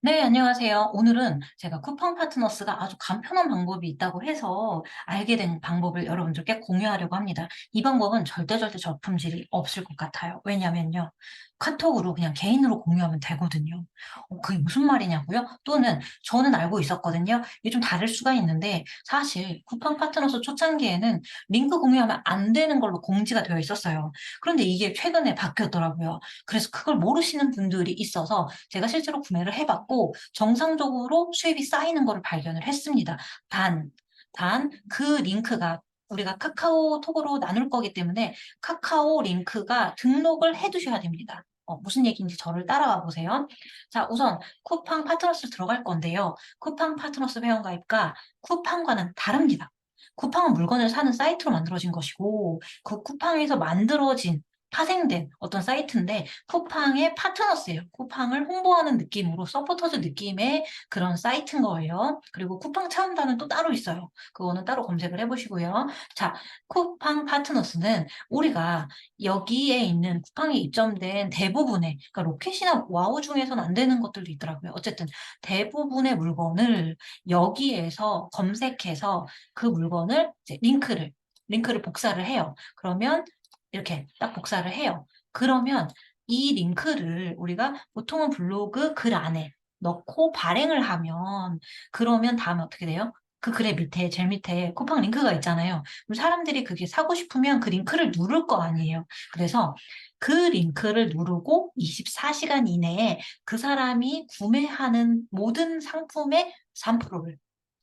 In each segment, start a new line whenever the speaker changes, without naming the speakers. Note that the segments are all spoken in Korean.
네, 안녕하세요. 오늘은 제가 쿠팡 파트너스가 아주 간편한 방법이 있다고 해서 알게 된 방법을 여러분들께 공유하려고 합니다. 이 방법은 절대 저품질이 없을 것 같아요. 왜냐면요. 카톡으로 그냥 개인으로 공유하면 되거든요. 그게 무슨 말이냐고요? 또는 저는 알고 있었거든요. 이게 좀 다를 수가 있는데 사실 쿠팡 파트너스 초창기에는 링크 공유하면 안 되는 걸로 공지가 되어 있었어요. 그런데 이게 최근에 바뀌었더라고요. 그래서 그걸 모르시는 분들이 있어서 제가 실제로 구매를 해 봤고 정상적으로 수입이 쌓이는 거를 발견을 했습니다. 단 그 링크가 우리가 카카오톡으로 나눌 거기 때문에 카카오 링크가 등록을 해 두셔야 됩니다. 무슨 얘기인지 저를 따라와 보세요. 자, 우선 쿠팡 파트너스 들어갈 건데요. 쿠팡 파트너스 회원가입과 쿠팡과는 다릅니다. 쿠팡은 물건을 사는 사이트로 만들어진 것이고 그 쿠팡에서 만들어진 파생된 어떤 사이트인데 쿠팡의 파트너스예요. 쿠팡을 홍보하는 느낌으로 서포터즈 느낌의 그런 사이트인 거예요. 그리고 쿠팡 차원단은 또 따로 있어요. 그거는 따로 검색을 해 보시고요. 자, 쿠팡 파트너스는 우리가 여기에 있는 쿠팡에 입점된 대부분의 그러니까 로켓이나 와우 중에서는 안 되는 것들도 있더라고요. 어쨌든 대부분의 물건을 여기에서 검색해서 그 물건을 이제 링크를 복사를 해요. 그러면 이렇게 딱 복사를 해요. 그러면 이 링크를 우리가 보통은 블로그 글 안에 넣고 발행을 하면 그러면 다음에 어떻게 돼요? 그 글의 밑에 제일 밑에 쿠팡 링크가 있잖아요. 그럼 사람들이 그게 사고 싶으면 그 링크를 누를 거 아니에요. 그래서 그 링크를 누르고 24시간 이내에 그 사람이 구매하는 모든 상품의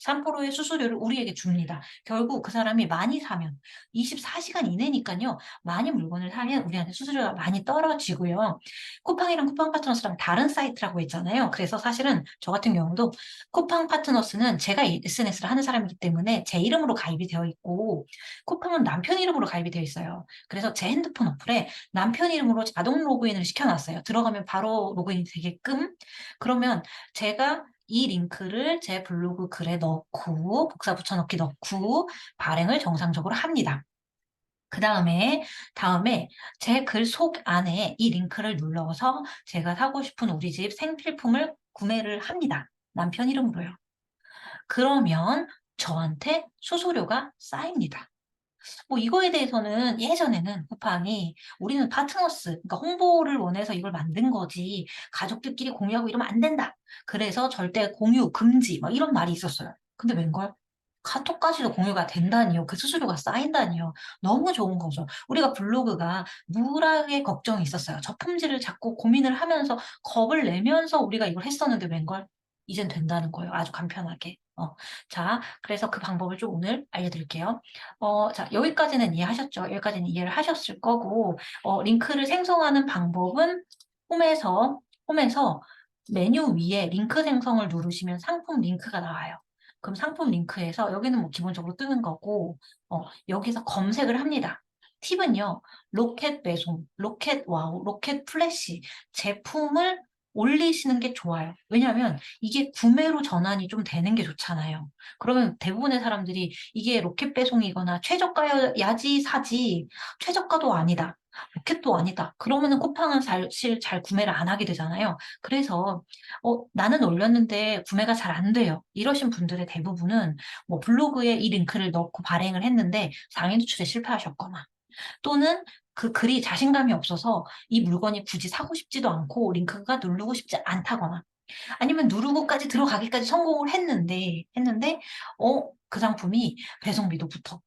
3%의 수수료를 우리에게 줍니다. 결국 그 사람이 많이 사면 24시간 이내니까요. 많이 물건을 사면 우리한테 수수료가 많이 떨어지고요. 쿠팡이랑 쿠팡 파트너스랑 다른 사이트라고 했잖아요. 그래서 사실은 저 같은 경우도 쿠팡 파트너스는 제가 이 SNS를 하는 사람이기 때문에 제 이름으로 가입이 되어 있고 쿠팡은 남편 이름으로 가입이 되어 있어요. 그래서 제 핸드폰 어플에 남편 이름으로 자동 로그인을 시켜놨어요. 들어가면 바로 로그인이 되게끔. 그러면 제가 이 링크를 제 블로그 글에 넣고 복사 붙여넣기 넣고 발행을 정상적으로 합니다. 다음에 제 글 속 안에 이 링크를 눌러서 제가 사고 싶은 우리 집 생필품을 구매를 합니다. 남편 이름으로요. 그러면 저한테 수수료가 쌓입니다. 뭐 이거에 대해서는 예전에는 쿠팡이 "우리는 파트너스 그러니까 홍보를 원해서 이걸 만든 거지 가족들끼리 공유하고 이러면 안 된다. 그래서 절대 공유 금지." 막 이런 말이 있었어요. 근데 웬걸? 카톡까지도 공유가 된다니요. 그 수수료가 쌓인다니요. 너무 좋은 거죠. 우리가 블로그가 누락의 걱정이 있었어요. 저품질을 자꾸 고민을 하면서 겁을 내면서 우리가 이걸 했었는데 웬걸? 이젠 된다는 거예요, 아주 간편하게. 자, 그래서 그 방법을 좀 오늘 알려드릴게요. 자, 여기까지는 이해하셨죠? 여기까지는 이해를 하셨을 거고, 링크를 생성하는 방법은 홈에서 메뉴 위에 링크 생성을 누르시면 상품 링크가 나와요. 그럼 상품 링크에서 여기는 뭐 기본적으로 뜨는 거고, 여기서 검색을 합니다. 팁은요, 로켓 배송, 로켓 와우, 로켓 플래시 제품을 올리시는 게 좋아요. 왜냐하면 이게 구매로 전환이 좀 되는 게 좋잖아요. 그러면 대부분의 사람들이 이게 로켓 배송이거나 최저가여야지 사지 최저가도 아니다. 로켓도 아니다. 그러면은 쿠팡은 사실 잘 구매를 안 하게 되잖아요. 그래서 나는 올렸는데 구매가 잘 안 돼요. 이러신 분들의 대부분은 뭐 블로그에 이 링크를 넣고 발행을 했는데 상위 노출에 실패하셨거나 또는 그 글이 자신감이 없어서 이 물건이 굳이 사고 싶지도 않고 링크가 누르고 싶지 않다거나 아니면 누르고까지 들어가기까지 성공을 그 상품이 배송비도 붙어.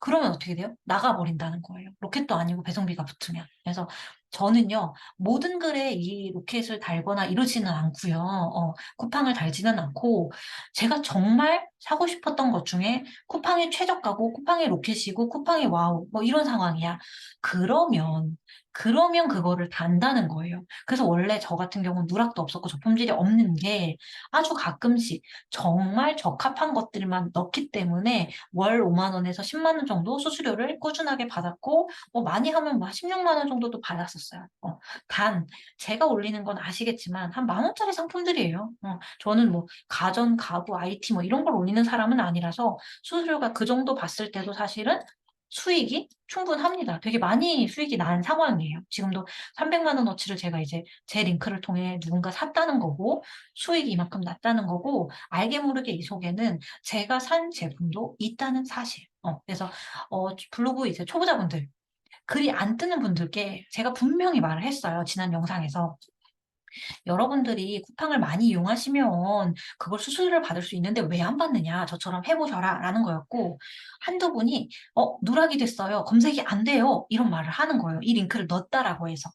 그러면 어떻게 돼요? 나가 버린다는 거예요. 로켓도 아니고 배송비가 붙으면. 그래서 저는요, 모든 글에 이 로켓을 달거나 이러지는 않고요. 쿠팡을 달지는 않고 제가 정말 사고 싶었던 것 중에 쿠팡의 최저가고 쿠팡의 로켓이고 쿠팡의 와우 뭐 이런 상황이야. 그러면 그거를 단다는 거예요. 그래서 원래 저 같은 경우는 누락도 없었고 저품질이 없는 게 아주 가끔씩 정말 적합한 것들만 넣기 때문에 월 5만 원에서 10만 원 정도 수수료를 꾸준하게 받았고 많이 하면 뭐 16만 원 정도도 받았었어요. 단 제가 올리는 건 아시겠지만 한 만 원짜리 상품들이에요. 저는 뭐 가전, 가구, IT 뭐 이런 걸 올리는 사람은 아니라서 수수료가 그 정도 봤을 때도 사실은 수익이 충분합니다. 되게 많이 수익이 난 상황이에요. 지금도 300만 원어치를 제가 이제 제 링크를 통해 누군가 샀다는 거고 수익이 이만큼 났다는 거고 알게 모르게 이 속에는 제가 산 제품도 있다는 사실. 그래서 블로그 이제 초보자분들 글이 안 뜨는 분들께 제가 분명히 말을 했어요. 지난 영상에서. 여러분들이 쿠팡을 많이 이용하시면 그걸 수수료를 받을 수 있는데 왜 안 받느냐. 저처럼 해보셔라. 라는 거였고 한두 분이 누락이 됐어요. 검색이 안 돼요. 이런 말을 하는 거예요. 이 링크를 넣었다라고 해서.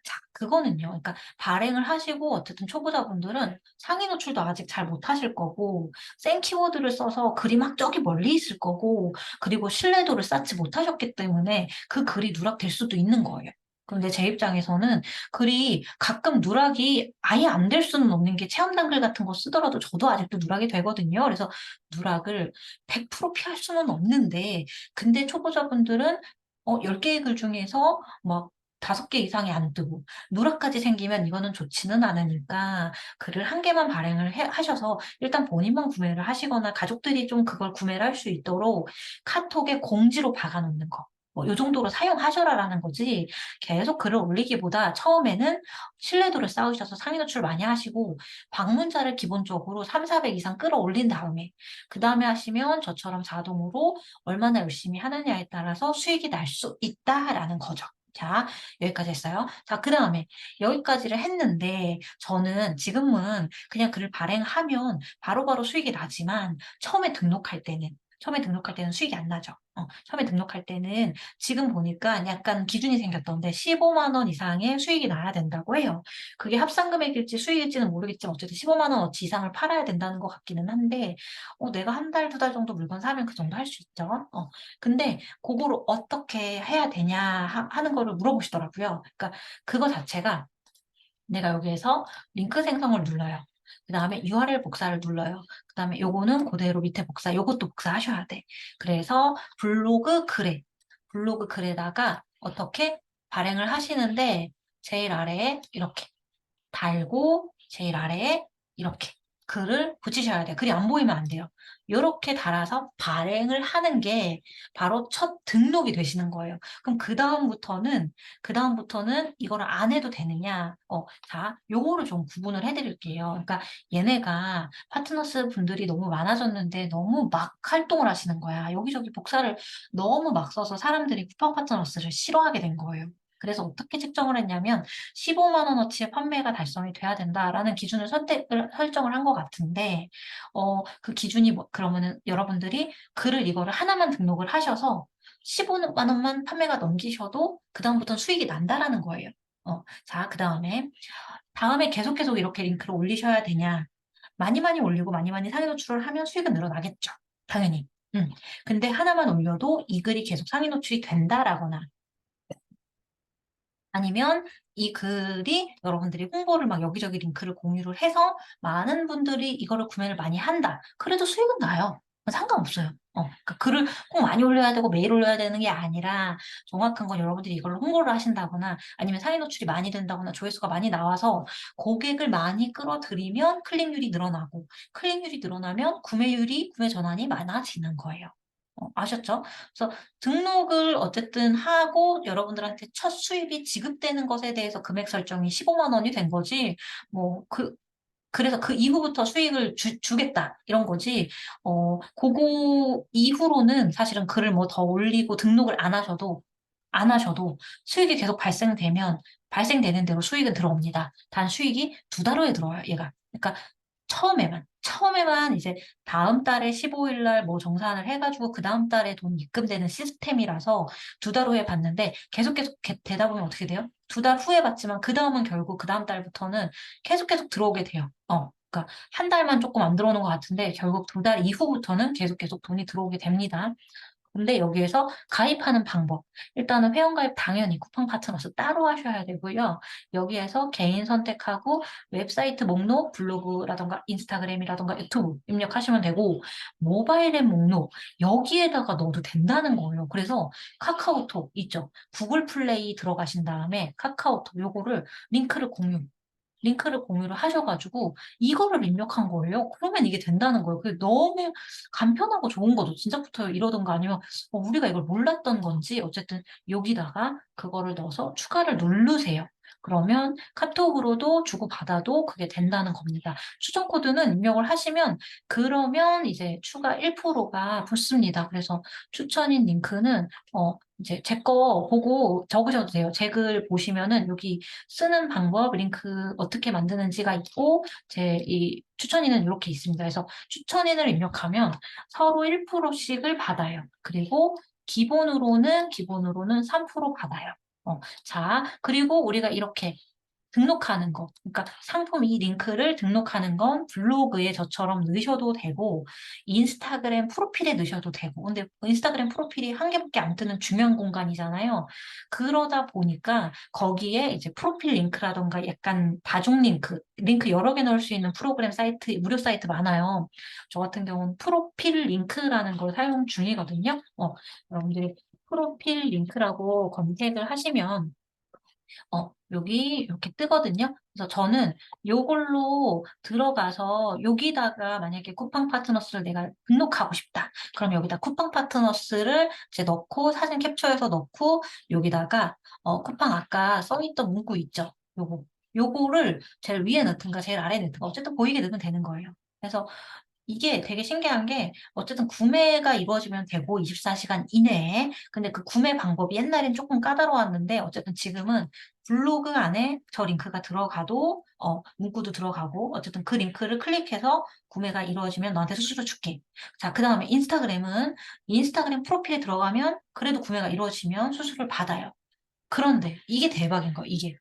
자, 그거는요. 그러니까 발행을 하시고 어쨌든 초보자분들은 상위 노출도 아직 잘 못하실 거고 센 키워드를 써서 글이 막 저기 멀리 있을 거고 그리고 신뢰도를 쌓지 못하셨기 때문에 그 글이 누락될 수도 있는 거예요. 근데 제 입장에서는 글이 가끔 누락이 아예 안 될 수는 없는 게 체험단 글 같은 거 쓰더라도 저도 아직도 누락이 되거든요. 그래서 누락을 100% 피할 수는 없는데 근데 초보자분들은 10개의 글 중에서 막 5개 이상이 안 뜨고 누락까지 생기면 이거는 좋지는 않으니까 글을 1개만 발행을 하셔서 일단 본인만 구매를 하시거나 가족들이 좀 그걸 구매를 할 수 있도록 카톡에 공지로 박아 놓는 거. 요 정도로 사용하셔라라는 거지 계속 글을 올리기보다 처음에는 신뢰도를 쌓으셔서 상위 노출 많이 하시고 방문자를 기본적으로 3, 400 이상 끌어올린 다음에 그다음에 하시면 저처럼 자동으로 얼마나 열심히 하느냐에 따라서 수익이 날 수 있다라는 거죠. 자, 여기까지 했어요. 자, 그다음에 여기까지를 했는데 저는 지금은 그냥 글을 발행하면 바로바로 수익이 나지만 처음에 등록할 때는 수익이 안 나죠. 처음에 등록할 때는 지금 보니까 약간 기준이 생겼던데 15만 원 이상의 수익이 나야 된다고 해요. 그게 합산금액일지 수익일지는 모르겠지만 어쨌든 15만 원어치 이상을 팔아야 된다는 것 같기는 한데 내가 한 달, 2달 정도 물건 사면 그 정도 할 수 있죠. 근데 그거를 어떻게 해야 되냐 하는 거를 물어보시더라고요. 그러니까 그거 자체가 내가 여기에서 링크 생성을 눌러요. 그 다음에 URL 복사를 눌러요. 그 다음에 요거는 그대로 밑에 복사, 요것도 복사하셔야 돼. 그래서 블로그 글에다가 어떻게 발행을 하시는데 제일 아래에 이렇게 달고 제일 아래에 이렇게 글을 붙이셔야 돼요. 글이 안 보이면 안 돼요. 이렇게 달아서 발행을 하는 게 바로 첫 등록이 되시는 거예요. 그럼 그 다음부터는 이거를 안 해도 되느냐? 자, 요거를 좀 구분을 해드릴게요. 그러니까 얘네가 파트너스 분들이 너무 많아졌는데 너무 막 활동을 하시는 거야. 여기저기 복사를 너무 막 써서 사람들이 쿠팡 파트너스를 싫어하게 된 거예요. 그래서 어떻게 측정을 했냐면 15만 원어치의 판매가 달성이 돼야 된다라는 기준을 설정을 한 것 같은데 그 기준이 그러면은 여러분들이 이거를 하나만 등록을 하셔서 15만 원만 판매가 넘기셔도 그다음부터는 수익이 난다라는 거예요. 자, 다음에 계속 이렇게 링크를 올리셔야 되냐? 많이 많이 올리고 많이 많이 상위 노출을 하면 수익은 늘어나겠죠. 당연히. 근데 하나만 올려도 이 글이 계속 상위 노출이 된다라거나 아니면 이 글이 여러분들이 홍보를 막 여기저기 링크를 공유를 해서 많은 분들이 이거를 구매를 많이 한다. 그래도 수익은 나요. 상관없어요. 그러니까 글을 꼭 많이 올려야 되고 매일 올려야 되는 게 아니라 정확한 건 여러분들이 이걸로 홍보를 하신다거나 아니면 상위 노출이 많이 된다거나 조회수가 많이 나와서 고객을 많이 끌어들이면 클릭률이 늘어나고 클릭률이 늘어나면 구매 전환이 많아지는 거예요. 아셨죠? 그래서 등록을 어쨌든 하고 여러분들한테 첫 수입이 지급되는 것에 대해서 금액 설정이 15만 원이 된 거지, 그래서 그 이후부터 수익을 주겠다, 이런 거지, 그거 이후로는 사실은 글을 뭐 더 올리고 등록을 안 하셔도 수익이 계속 발생되는 대로 수익은 들어옵니다. 단 수익이 2달 후에 들어와요, 얘가. 그러니까 처음에만 이제 다음 달에 15일 날 뭐 정산을 해가지고 그 다음 달에 돈 입금되는 시스템이라서 2달 후에 받는데 계속 되다 보면 어떻게 돼요? 2달 후에 받지만 그 다음은 결국 그 다음 달부터는 계속 들어오게 돼요. 그러니까 한 달만 조금 안 들어오는 것 같은데 결국 2달 이후부터는 계속 돈이 들어오게 됩니다. 근데 여기에서 가입하는 방법. 일단은 회원가입 당연히 쿠팡 파트너스 따로 하셔야 되고요. 여기에서 개인 선택하고 웹사이트 목록, 블로그라던가 인스타그램이라던가 유튜브 입력하시면 되고 모바일 앱 목록 여기에다가 넣어도 된다는 거예요. 그래서 카카오톡 있죠. 구글 플레이 들어가신 다음에 카카오톡 요거를 링크를 공유. 링크를 공유를 하셔 가지고 이거를 입력한 거예요. 그러면 이게 된다는 거예요. 그게 너무 간편하고 좋은 거죠. 진작부터 이러던가 아니면 우리가 이걸 몰랐던 건지 어쨌든 여기다가 그거를 넣어서 추가를 누르세요. 그러면 카톡으로도 주고받아도 그게 된다는 겁니다. 추천 코드는 입력을 하시면 그러면 이제 추가 1%가 붙습니다. 그래서 추천인 링크는 이제 제 거 보고 적으셔도 돼요. 제 글 보시면은 여기 쓰는 방법, 링크 어떻게 만드는지가 있고 제 이 추천인은 이렇게 있습니다. 그래서 추천인을 입력하면 서로 1%씩을 받아요. 그리고 기본으로는 3% 받아요. 자, 그리고 우리가 이렇게 등록하는 거. 그러니까 상품 이 링크를 등록하는 건 블로그에 저처럼 넣으셔도 되고 인스타그램 프로필에 넣으셔도 되고 근데 인스타그램 프로필이 한 개밖에 안 뜨는 중요한 공간이잖아요. 그러다 보니까 거기에 이제 프로필 링크라던가 약간 다중 링크 여러 개 넣을 수 있는 프로그램 사이트, 무료 사이트 많아요. 저 같은 경우는 프로필 링크라는 걸 사용 중이거든요. 여러분들이 프로필 링크라고 검색을 하시면 여기 이렇게 뜨거든요. 그래서 저는 요걸로 들어가서 여기다가 만약에 쿠팡 파트너스를 내가 등록하고 싶다. 그럼 여기다 쿠팡 파트너스를 이제 넣고 사진 캡처해서 넣고 여기다가 쿠팡 아까 써있던 문구 있죠. 요거를 제일 위에 넣든가 제일 아래에 넣든가 어쨌든 보이게 넣으면 되는 거예요. 그래서 이게 되게 신기한 게 어쨌든 구매가 이루어지면 되고 24시간 이내에 근데 그 구매 방법이 옛날엔 조금 까다로웠는데 어쨌든 지금은 블로그 안에 저 링크가 들어가도 문구도 들어가고 어쨌든 그 링크를 클릭해서 구매가 이루어지면 너한테 수수료 줄게. 자, 그다음에 인스타그램은 인스타그램 프로필에 들어가면 그래도 구매가 이루어지면 수수료를 받아요. 그런데 이게 대박인 거예요, 이게.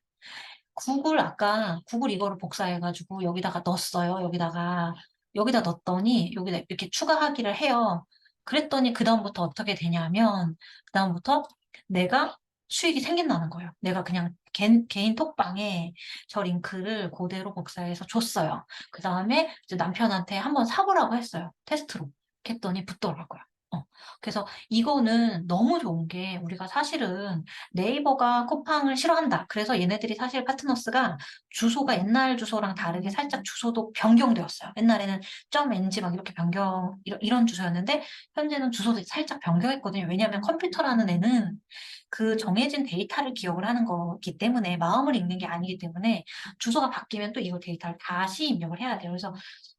아까 구글 이거를 복사해가지고 여기다가 넣었어요. 여기다 넣었더니 여기다 이렇게 추가하기를 해요. 그랬더니 그다음부터 어떻게 되냐면 그다음부터 내가 수익이 생긴다는 거예요. 내가 그냥 개인 톡방에 저 링크를 그대로 복사해서 줬어요. 그 다음에 이제 남편한테 한번 사보라고 했어요. 테스트로. 했더니 붙더라고요. 그래서 이거는 너무 좋은 게 우리가 사실은 네이버가 쿠팡을 싫어한다. 그래서 얘네들이 사실 파트너스가 주소가 옛날 주소랑 다르게 살짝 주소도 변경되었어요. 옛날에는 .ng 막 이렇게 이런 주소였는데 현재는 주소도 살짝 변경했거든요. 왜냐하면 컴퓨터라는 애는 그 정해진 데이터를 기억을 하는 거기 때문에 마음을 읽는 게 아니기 때문에 주소가 바뀌면 또 이걸 데이터를 다시 입력을 해야 돼요. 그래서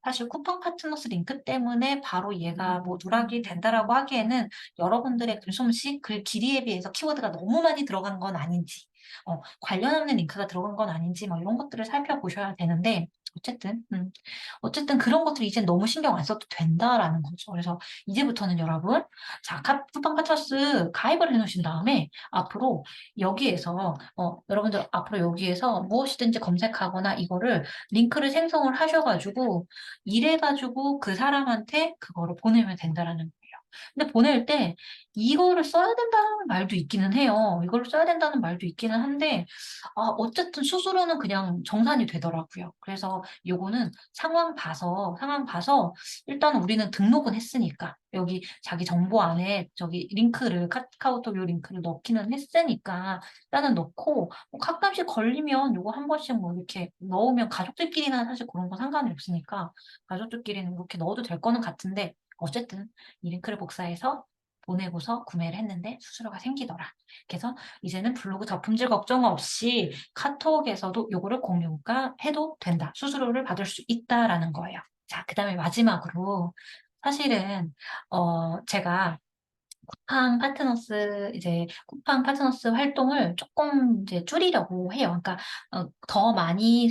사실 쿠팡 파트너스 링크 때문에 바로 얘가 뭐 누락이 된다라고 하기에는 여러분들의 글솜씨, 글 길이에 비해서 키워드가 너무 많이 들어간 건 아닌지, 관련 없는 링크가 들어간 건 아닌지, 뭐 이런 것들을 살펴보셔야 되는데, 어쨌든 그런 것들이 이제 너무 신경 안 써도 된다라는 거죠. 그래서 이제부터는 여러분, 자, 쿠팡 파트너스 가입을 해놓으신 다음에 앞으로 여기에서, 여러분들 앞으로 여기에서 무엇이든지 검색하거나 이거를 링크를 생성을 하셔가지고, 이래가지고 그 사람한테 그거를 보내면 된다라는 거예요. 근데 보낼 때 이거를 써야 된다는 말도 있기는 해요. 이거를 써야 된다는 말도 있기는 한데, 어쨌든 수수료는 그냥 정산이 되더라고요. 그래서 요거는 상황 봐서 일단 우리는 등록은 했으니까 여기 자기 정보 안에 저기 카카오톡 요 링크를 넣기는 했으니까 일단은 넣고 가끔씩 걸리면 요거 한 번씩 뭐 이렇게 넣으면 가족들끼리는 사실 그런 거 상관이 없으니까 가족들끼리는 이렇게 넣어도 될 거는 같은데 어쨌든 이 링크를 복사해서 보내고서 구매를 했는데 수수료가 생기더라. 그래서 이제는 블로그 저품질 걱정 없이 카톡에서도 요거를 공유가 해도 된다. 수수료를 받을 수 있다라는 거예요. 자, 그 다음에 마지막으로 사실은 제가 쿠팡 파트너스 활동을 조금 이제 줄이려고 해요. 그러니까 더 많이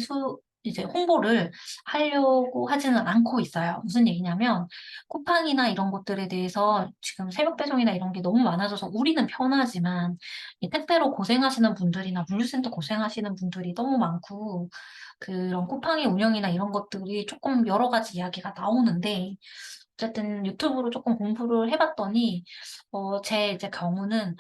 이제 홍보를 하려고 하지는 않고 있어요. 무슨 얘기냐면 쿠팡이나 이런 것들에 대해서 지금 새벽 배송이나 이런 게 너무 많아져서 우리는 편하지만 이 택배로 고생하시는 분들이나 물류센터 고생하시는 분들이 너무 많고 그런 쿠팡의 운영이나 이런 것들이 조금 여러 가지 이야기가 나오는데 어쨌든 유튜브로 쪼끔 공부를 해 봤더니 제 이제 경우는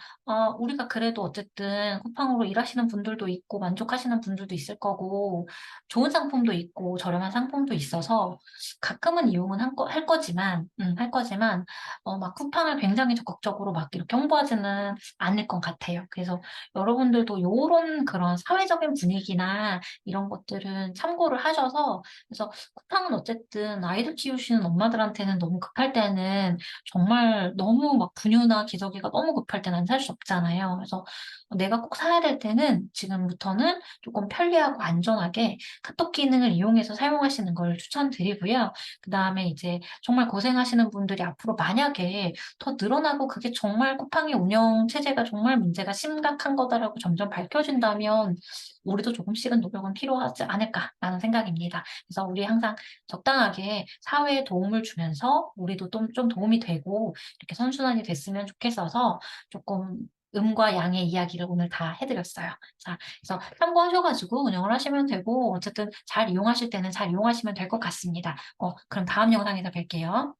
우리가 그래도 어쨌든 쿠팡으로 일하시는 분들도 있고 만족하시는 분들도 있을 거고 좋은 상품도 있고 저렴한 상품도 있어서 가끔은 이용은 할 거지만 할 거지만 막 쿠팡을 굉장히 적극적으로 막 이렇게 홍보하지는 않을 것 같아요. 그래서 여러분들도 요런 그런 사회적인 분위기나 이런 것들은 참고를 하셔서 그래서 쿠팡은 어쨌든 아이들 키우시는 엄마들한테는 너무 급할 때는 정말 너무 막 분유나 기저귀가 너무 급할 때는 안 살 수 없잖아요. 그래서 내가 꼭 사야 될 때는 지금부터는 쪼끔 편리하고 안전하게 카톡 기능을 이용해서 사용하시는 걸 추천드리고요. 그다음에 이제 정말 고생하시는 분들이 앞으로 만약에 더 늘어나고 그게 정말 쿠팡의 운영 체제가 정말 문제가 심각한 거다라고 점점 밝혀진다면 '우리도 조금씩은 노력은 필요하지 않을까.'라는 생각입니다. 그래서 우리 항상 적당하게 사회에 도움을 주면서 우리도 좀 도움이 되고 이렇게 선순환이 됐으면 좋겠어서 쪼끔 음과 양의 이야기를 오늘 다 해 드렸어요. 자, 그래서 참고하셔 가지고 운영을 하시면 되고 어쨌든 잘 이용하실 때는 잘 이용하시면 될 것 같습니다. 그럼 다음 영상에서 뵐게요.